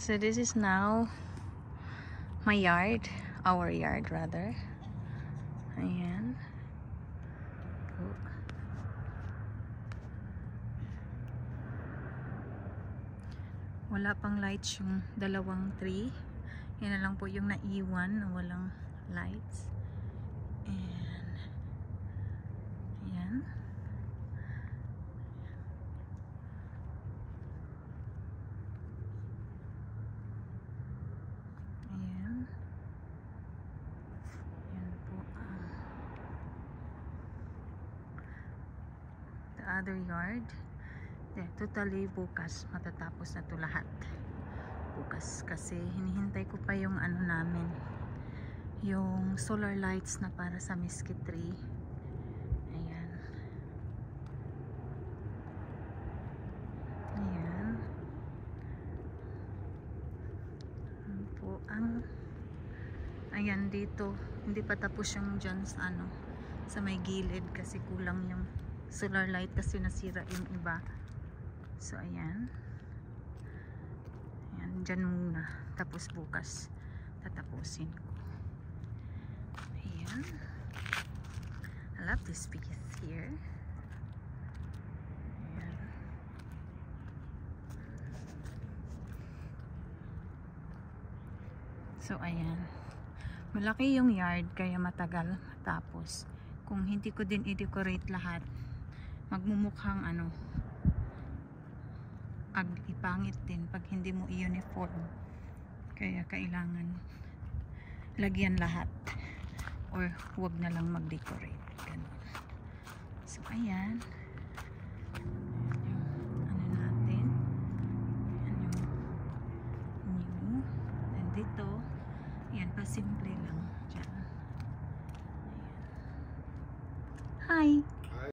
So this is now my yard, our yard rather. Ayan. Po. Wala pang lights yung dalawang tree. Yan na lang po yung naiwan na walang lights. And ayan. Ayan. Ayan po. The other yard. Totally bukas matatapos na to lahat. Bukas kasi hinihintay ko pa yung ano namin, yung solar lights na para sa mesquite tree. Ayan. Ayan. Ayan po ang ayan dito. Hindi pa tapos yung dyan sa ano, sa may gilid kasi kulang yung solar light kasi nasira yung iba. So ayan. Ayan, dyan muna. Tapos bukas tatapusin ko. Ayan. I love this piece here. Ayan. So ayan. Malaki yung yard kaya matagal matapos. Kung hindi ko din i-decorate lahat, magmumukhang ano, ipangit din pag hindi mo i-uniform. Kaya kailangan lagyan lahat or huwag na lang mag-decorate. Ganun. So ayan. Yung ano natin. Ayan yung new. And dito, ayan pa simple lang. Diyan. Ayan. Hi!